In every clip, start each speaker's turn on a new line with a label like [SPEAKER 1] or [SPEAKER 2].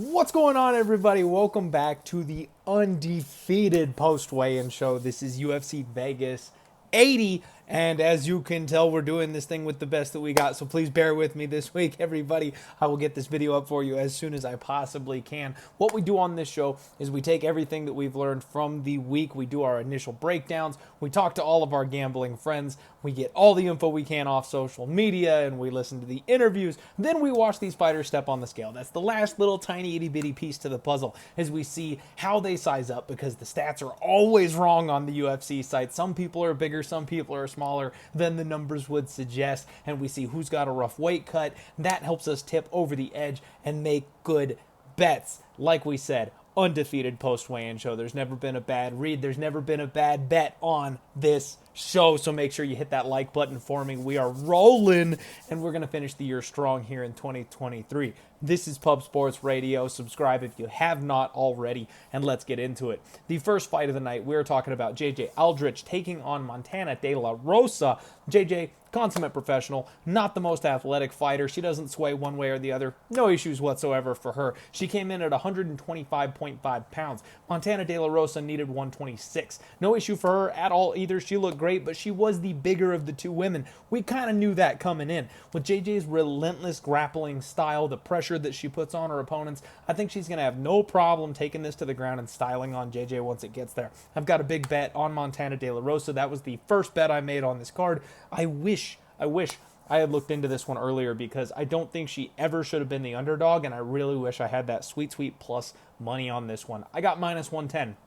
[SPEAKER 1] What's going on, everybody? Welcome back to the undefeated post-weigh-in show. This is UFC Vegas 80, and as you can tell, we're doing this thing with the best that we got, so please bear with me this week, everybody. I will get this video up for you as soon as I possibly can. What we do on this show is we take everything that we've learned from the week, we do our initial breakdowns, we talk to all of our gambling friends, we get all the info we can off social media, and we listen to the interviews. Then we watch these fighters step on the scale. That's the last little tiny itty-bitty piece to the puzzle, as we see how they size up, because the stats are always wrong on the UFC site. Some people are bigger, some people are smaller than the numbers would suggest, and we see who's got a rough weight cut. That helps us tip over the edge and make good bets. Like we said, undefeated post-weigh-in show. There's never been a bad read. There's never been a bad bet on this show, so make sure you hit that like button for me. We are rolling, and we're going to finish the year strong here in 2023. This is Pub Sports Radio. Subscribe if you have not already, and let's get into it. The first fight of the night, we're talking about JJ Aldrich taking on Montana De La Rosa. JJ, consummate professional, not the most athletic fighter. She doesn't sway one way or the other. No issues whatsoever for her. She came in at 125.5 pounds. Montana De La Rosa needed 126. No issue for her at all either. She looked great, but she was the bigger of the two women. We kind of knew that coming in. With JJ's relentless grappling style, the pressure that she puts on her opponents, I think she's going to have no problem taking this to the ground and styling on JJ once it gets there. I've got a big bet on Montana De La Rosa. That was the first bet I made on this card. I wish I had looked into this one earlier, because I don't think she ever should have been the underdog, and I really wish I had that sweet plus money on this one. I got minus 110.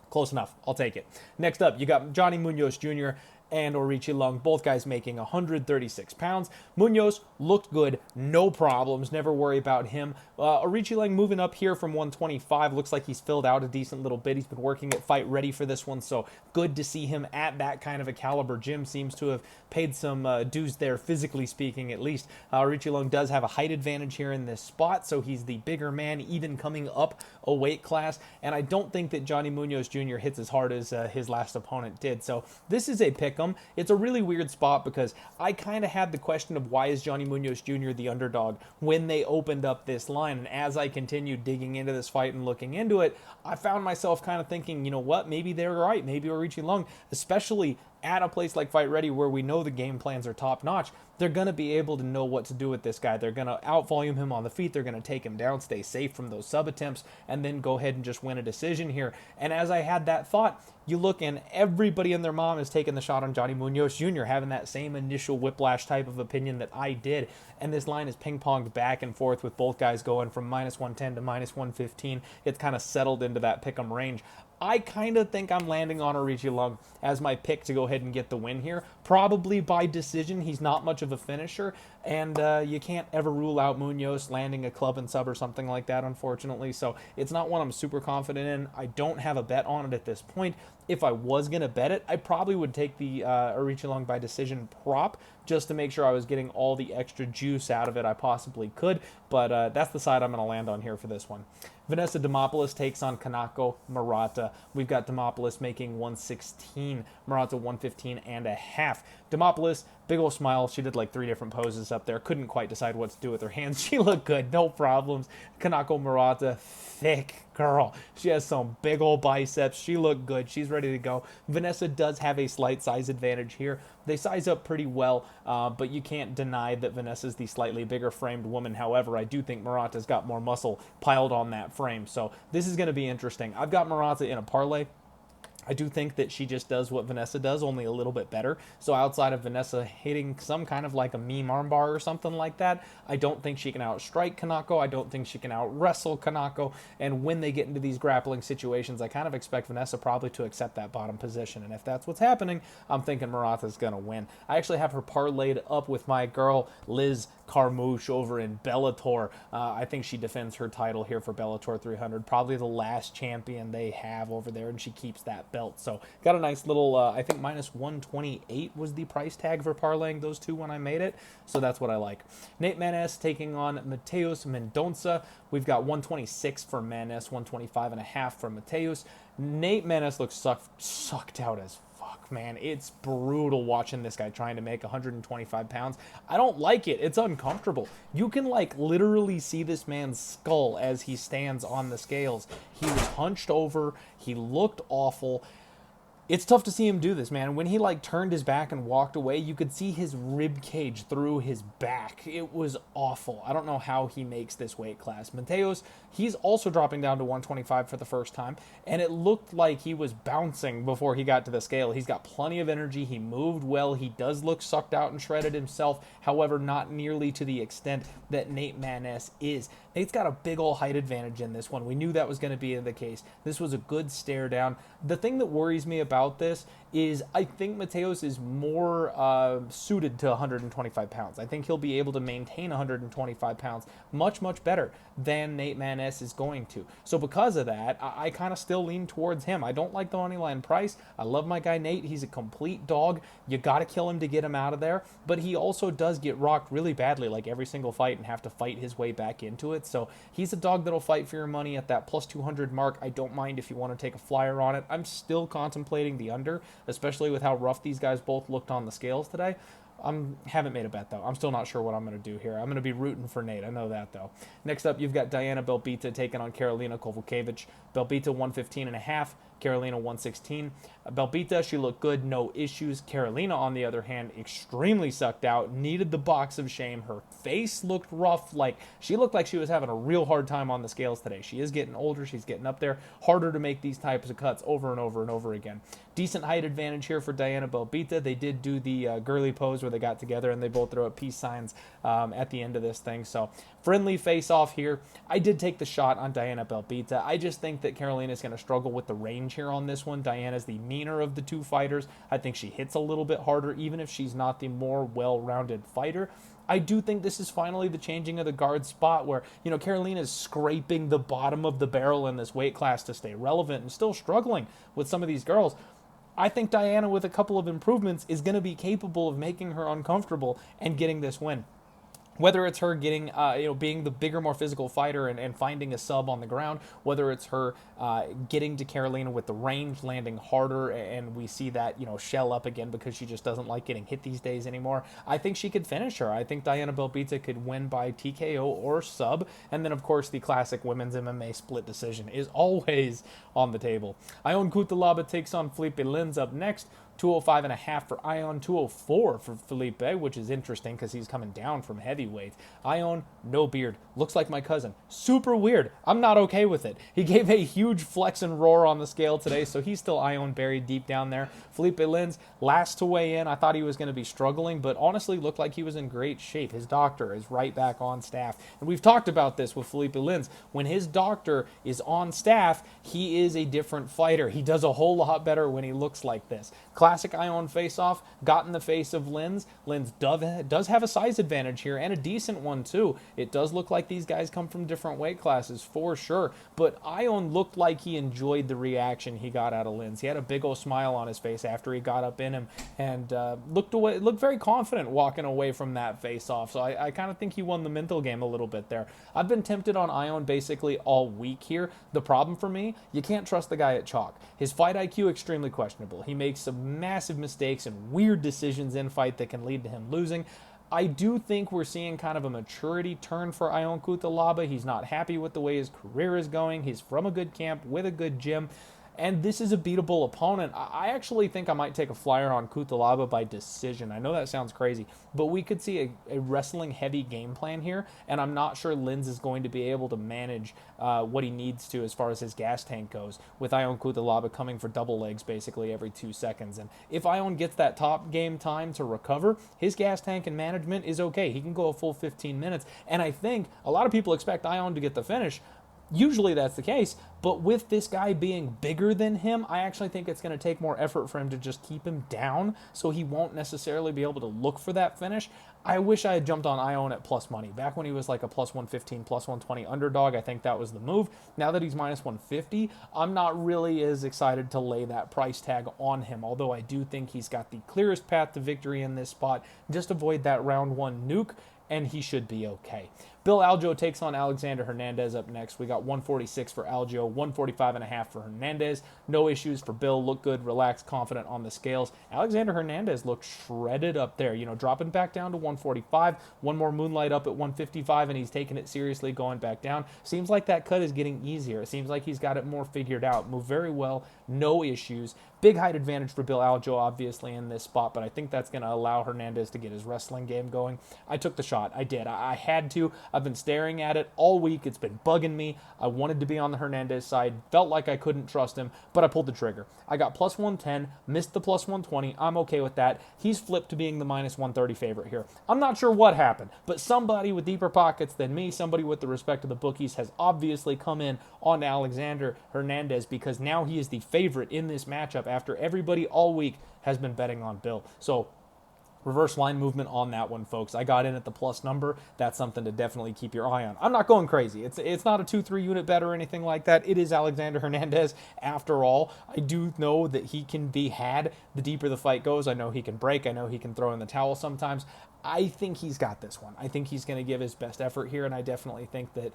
[SPEAKER 1] Close enough. I'll take it. Next up, you got Johnny Munoz Jr. and Orichi Lung, both guys making 136 pounds. Munoz looked good, no problems, never worry about him. Orichi Lung moving up here from 125, looks like he's filled out a decent little bit. He's been working at Fight Ready for this one, so good to see him at that kind of a caliber. Jim seems to have paid some dues there, physically speaking at least. Orichi Lung does have a height advantage here in this spot, so he's the bigger man, even coming up a weight class, and I don't think that Johnny Munoz Jr. hits as hard as his last opponent did, so this is a pick. It's a really weird spot, because I kind of had the question of why is Johnny Munoz Jr. the underdog when they opened up this line, and as I continued digging into this fight and looking into it, I found myself kind of thinking, you know what, maybe they're right, maybe Orichi Lung, especially at a place like Fight Ready where we know the game plans are top notch, they're going to be able to know what to do with this guy. They're going to out-volume him on the feet. They're going to take him down, stay safe from those sub-attempts, and then go ahead and just win a decision here. And as I had that thought, you look and everybody and their mom is taking the shot on Johnny Munoz Jr., having that same initial whiplash type of opinion that I did. And this line is ping-ponged back and forth with both guys going from minus 110 to minus 115. It's kind of settled into that pick-em range. I kind of think I'm landing on Orichi Lung as my pick to go ahead and get the win here. Probably by decision. He's not much of a finisher, and you can't ever rule out Munoz landing a club and sub or something like that, unfortunately. So it's not one I'm super confident in. I don't have a bet on it at this point. If I was going to bet it, I probably would take the Orichi Lung by decision prop, just to make sure I was getting all the extra juice out of it I possibly could. But that's the side I'm going to land on here for this one. Vanessa Demopoulos takes on Kanako Morata. We've got Demopoulos making 116, Morata 115 and a half. Demopoulos, big ol' smile. She did like 3 different poses up there. Couldn't quite decide what to do with her hands. She looked good, no problems. Kanako Morata, thick girl. She has some big old biceps. She looked good. She's ready to go. Vanessa does have a slight size advantage here. They size up pretty well, but you can't deny that Vanessa's the slightly bigger framed woman. However, I do think Morata's got more muscle piled on that frame. So this is going to be interesting. I've got Morata in a parlay. I do think that she just does what Vanessa does, only a little bit better. So outside of Vanessa hitting some kind of like a meme armbar or something like that, I don't think she can outstrike Kanako. I don't think she can out-wrestle Kanako. And when they get into these grappling situations, I kind of expect Vanessa probably to accept that bottom position. And if that's what's happening, I'm thinking Morata's going to win. I actually have her parlayed up with my girl, Liz Carmouche, over in Bellator. I think she defends her title here for Bellator 300. Probably the last champion they have over there, and she keeps that belt. So got a nice little, I think minus 128 was the price tag for parlaying those two when I made it. So that's what I like. Nate Maness taking on Mateus Mendonsa. We've got 126 for Maness, 125 and a half for Mateus. Nate Maness looks sucked out as fuck, man. It's brutal watching this guy trying to make 125 pounds. I don't like it. It's uncomfortable. You can like literally see this man's skull as he stands on the scales. He was hunched over. He looked awful. It's tough to see him do this, man. When he like turned his back and walked away, you could see his rib cage through his back. It was awful. I don't know how he makes this weight class. Mateos, he's also dropping down to 125 for the first time, and it looked like he was bouncing before he got to the scale. He's got plenty of energy. He moved well. He does look sucked out and shredded himself, however, not nearly to the extent that Nate Maness is. Nate's got a big old height advantage in this one. We knew that was going to be the case. This was a good stare down. The thing that worries me about this is I think Mateos is more suited to 125 pounds. I think he'll be able to maintain 125 pounds much, much better than Nate Maness is going to. So because of that, I kind of still lean towards him. I don't like the money line price. I love my guy Nate. He's a complete dog. You got to kill him to get him out of there. But he also does get rocked really badly, like every single fight, and have to fight his way back into it. So he's a dog that'll fight for your money at that plus 200 mark. I don't mind if you want to take a flyer on it. I'm still contemplating the under, especially with how rough these guys both looked on the scales today. Haven't made a bet, though. I'm still not sure what I'm going to do here. I'm going to be rooting for Nate. I know that, though. Next up, you've got Diana Belbiţă taking on Karolina Kowalkiewicz. Belbiţă 115.5. Karolina 116. Belbiţă, she looked good, no issues. Karolina, on the other hand, extremely sucked out, needed the box of shame. Her face looked rough, like she looked like she was having a real hard time on the scales today. She is getting older, she's getting up there. Harder to make these types of cuts over and over and over again. Decent height advantage here for Diana Belbiţă. They did do the girly pose where they got together and they both throw up peace signs at the end of this thing. So friendly face-off here. I did take the shot on Diana Belbiţă. I just think that Karolina is going to struggle with the range here on this one. Diana's the meaner of the two fighters. I think she hits a little bit harder, even if she's not the more well-rounded fighter. I do think this is finally the changing of the guard spot where, Karolina is scraping the bottom of the barrel in this weight class to stay relevant and still struggling with some of these girls. I think Diana, with a couple of improvements, is going to be capable of making her uncomfortable and getting this win. Whether it's her getting, being the bigger, more physical fighter and finding a sub on the ground, whether it's her getting to Karolina with the range, landing harder, and we see that, shell up again because she just doesn't like getting hit these days anymore. I think she could finish her. I think Diana Belbiţă could win by TKO or sub. And then, of course, the classic women's MMA split decision is always on the table. Ion Cuțelaba takes on Philipe Lins up next. 205.5 for Ion, 204 for Philipe, which is interesting because he's coming down from heavyweight. Ion, no beard. Looks like my cousin. Super weird. I'm not okay with it. He gave a huge flex and roar on the scale today, so he's still Ion buried deep down there. Philipe Lins, last to weigh in. I thought he was going to be struggling, but honestly looked like he was in great shape. His doctor is right back on staff. And we've talked about this with Philipe Lins. When his doctor is on staff, he is a different fighter. He does a whole lot better when he looks like this. Classic Ion face-off, got in the face of Lins. Lins does have a size advantage here, and a decent one too. It does look like these guys come from different weight classes, for sure. But Ion looked like he enjoyed the reaction he got out of Lins. He had a big old smile on his face after he got up in him, and looked very confident walking away from that face-off. So I kind of think he won the mental game a little bit there. I've been tempted on Ion basically all week here. The problem for me, you can't trust the guy at chalk. His fight IQ extremely questionable. He makes some massive mistakes and weird decisions in fight that can lead to him losing. I do think we're seeing kind of a maturity turn for Ion Cuțelaba. He's not happy with the way his career is going. He's from a good camp with a good gym. And this is a beatable opponent. I actually think I might take a flyer on Cuțelaba by decision. I know that sounds crazy, but we could see a wrestling-heavy game plan here, and I'm not sure Lins is going to be able to manage what he needs to as far as his gas tank goes, with Ion Cuțelaba coming for double legs basically every 2 seconds. And if Ion gets that top game time to recover, his gas tank and management is okay. He can go a full 15 minutes, and I think a lot of people expect Ion to get the finish. Usually that's the case, but with this guy being bigger than him, I actually think it's going to take more effort for him to just keep him down, so he won't necessarily be able to look for that finish. I wish I had jumped on Ion at plus money. Back when he was like a plus 115, plus 120 underdog, I think that was the move. Now that he's minus 150, I'm not really as excited to lay that price tag on him, although I do think he's got the clearest path to victory in this spot. Just avoid that round one nuke, and he should be okay. Bill Algeo takes on Alexander Hernandez up next. We got 146 for Algeo, 145.5 for Hernandez. No issues for Bill. Look good, relaxed, confident on the scales. Alexander Hernandez looked shredded up there, dropping back down to 145. One more moonlight up at 155, and he's taking it seriously going back down. Seems like that cut is getting easier. It seems like he's got it more figured out. Moved very well, no issues. Big height advantage for Bill Algeo, obviously, in this spot, but I think that's going to allow Hernandez to get his wrestling game going. I took the shot. I did. I had to. I've been staring at it all week. It's been bugging me. I wanted to be on the Hernandez side. Felt like I couldn't trust him, but I pulled the trigger. I got plus 110, missed the plus 120. I'm okay with that. He's flipped to being the minus 130 favorite here. I'm not sure what happened, but somebody with deeper pockets than me, somebody with the respect of the bookies, has obviously come in on Alexander Hernandez because now he is the favorite in this matchup after everybody all week has been betting on Bill. So reverse line movement on that one, folks. I got in at the plus number. That's something to definitely keep your eye on. I'm not going crazy. It's not a 2-3 unit bet or anything like that. It is Alexander Hernandez after all. I do know that he can be had the deeper the fight goes. I know he can break. I know he can throw in the towel sometimes. I think he's got this one. I think he's going to give his best effort here, and I definitely think that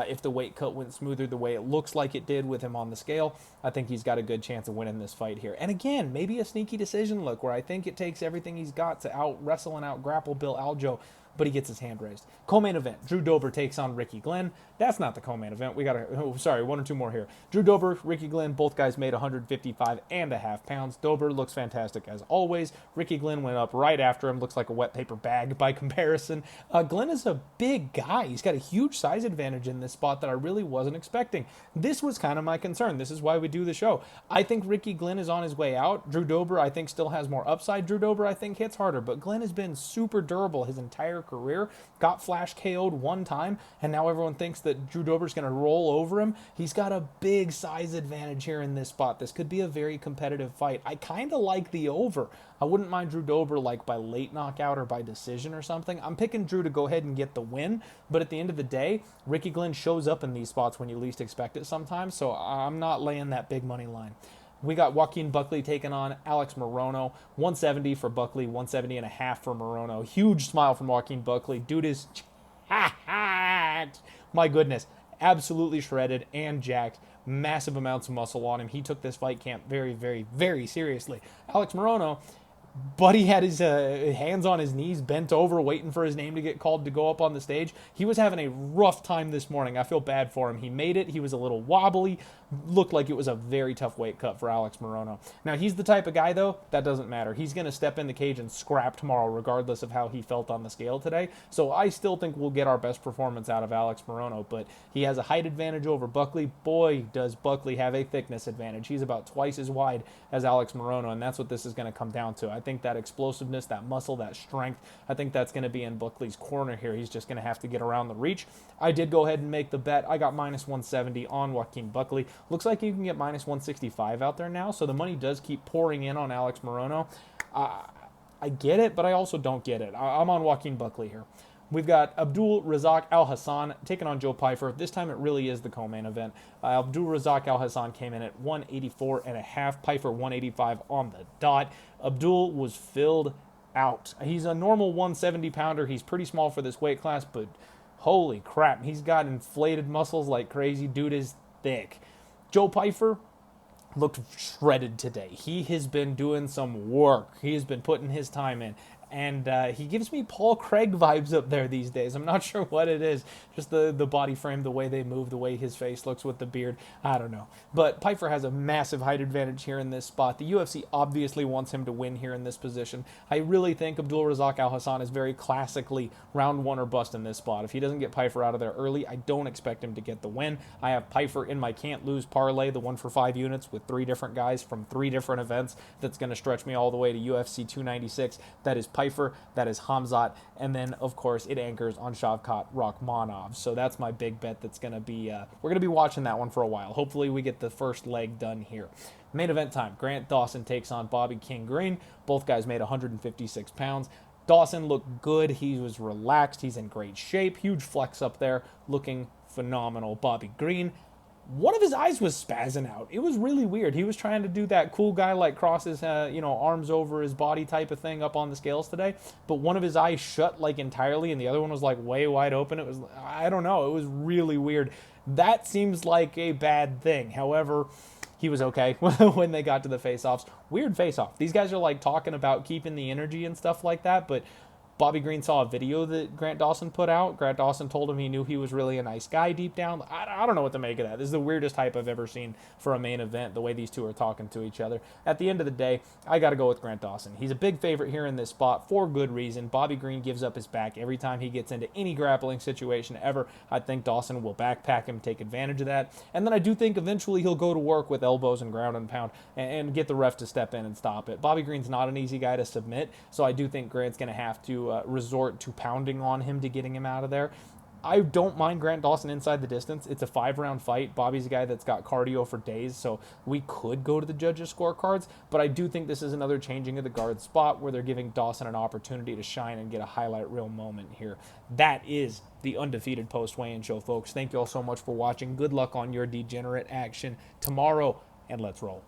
[SPEAKER 1] if the weight cut went smoother the way it looks like it did with him on the scale, I think he's got a good chance of winning this fight here. And again, maybe a sneaky decision look where I think it takes everything he's got to out-wrestle and out-grapple Bill Algeo, but he gets his hand raised. Co-main event, Drew Dober takes on Ricky Glenn. That's not the co-main event. We got one or two more here. Drew Dober, Ricky Glenn, both guys made 155.5 pounds. Dober looks fantastic as always. Ricky Glenn went up right after him. Looks like a wet paper bag by comparison. Glenn is a big guy. He's got a huge size advantage in this spot that I really wasn't expecting. This was kind of my concern. This is why we do the show. I think Ricky Glenn is on his way out. Drew Dober, I think, still has more upside. Drew Dober, I think, hits harder, but Glenn has been super durable his entire career. Got flash KO'd one time, and now everyone thinks that Drew Dober's going to roll over him. He's got a big size advantage here in this spot. This could be a very competitive fight. I kind of like the over. I wouldn't mind Drew Dober like by late knockout or by decision or something. I'm picking Drew to go ahead and get the win, but at the end of the day, Ricky Glenn shows up in these spots when you least expect it sometimes, so I'm not laying that big money line. We got Joaquin Buckley taking on Alex Morono. 170 for Buckley, 170.5 for Morono. Huge smile from Joaquin Buckley. Dude is jacked. My goodness. Absolutely shredded and jacked. Massive amounts of muscle on him. He took this fight camp very, very, very seriously. Alex Morono, Buddy had his hands on his knees, bent over, waiting for his name to get called to go up on the stage. He was having a rough time this morning. I feel bad for him. He made it. He was a little wobbly. Looked like it was a very tough weight cut for Alex Morono. Now, he's the type of guy, though, that doesn't matter. He's going to step in the cage and scrap tomorrow, regardless of how he felt on the scale today. So I still think we'll get our best performance out of Alex Morono, but he has a height advantage over Buckley. Boy, does Buckley have a thickness advantage. He's about twice as wide as Alex Morono, and that's what this is going to come down to. I think that explosiveness, that muscle, that strength, I think that's going to be in Buckley's corner here. He's just going to have to get around the reach. I did go ahead and make the bet. I got minus 170 on Joaquin Buckley. Looks like you can get minus 165 out there now, so the money does keep pouring in on Alex Morono. I get it, but I also don't get it. I'm on Joaquin Buckley here. We've got Abdul, Razak, Al-Hassan taking on Joe Pyfer. This time it really is the co-main event. Abdul, Razak, Al-Hassan came in at 184.5. Pyfer 185 on the dot. Abdul was filled out. He's a normal 170-pounder. He's pretty small for this weight class, but holy crap, he's got inflated muscles like crazy. Dude is thick. Joe Pyfer looked shredded today. He has been doing some work. He has been putting his time in. And he gives me Paul Craig vibes up there these days. I'm not sure what it is. Just the body frame, the way they move, the way his face looks with the beard. I don't know. But Pyfer has a massive height advantage here in this spot. The UFC obviously wants him to win here in this position. I really think Abdul Razak Al-Hassan is very classically round one or bust in this spot. If he doesn't get Pyfer out of there early, I don't expect him to get the win. I have Pyfer in my can't lose parlay, the 1 for 5 units with 3 different guys from 3 different events. That's going to stretch me all the way to UFC 296. That is Pyfer, that is Khamzat, and then of course it anchors on Shavkat Rakhmonov. So that's my big bet. That's going to be we're going to be watching that one for a while. Hopefully we get the first leg done here. Main event time. Grant Dawson takes on Bobby King Green. Both guys made 156 pounds. Dawson looked good. He was relaxed. He's in great shape. Huge flex up there, looking phenomenal. Bobby Green, one of his eyes was spazzing out. It was really weird. He was trying to do that cool guy, like cross his, arms over his body type of thing up on the scales today. But one of his eyes shut like entirely, and the other one was like way wide open. It was, I don't know. It was really weird. That seems like a bad thing. However, he was okay when they got to the face-offs. Weird face-off. These guys are like talking about keeping the energy and stuff like that, but Bobby Green saw a video that Grant Dawson put out. Grant Dawson told him he knew he was really a nice guy deep down. I don't know what to make of that. This is the weirdest hype I've ever seen for a main event, the way these two are talking to each other. At the end of the day, I got to go with Grant Dawson. He's a big favorite here in this spot for good reason. Bobby Green gives up his back every time he gets into any grappling situation ever. I think Dawson will backpack him, take advantage of that. And then I do think eventually he'll go to work with elbows and ground and pound and get the ref to step in and stop it. Bobby Green's not an easy guy to submit, so I do think Grant's going to have to resort to pounding on him to getting him out of there. I don't mind Grant Dawson inside the distance. It's a 5-round fight. Bobby's a guy that's got cardio for days, so we could go to the judges' scorecards, but I do think this is another changing of the guard spot where they're giving Dawson an opportunity to shine and get a highlight reel moment here. That is the Undefeated post-weigh-in show, folks. Thank you all so much for watching. Good luck on your degenerate action tomorrow, and let's roll.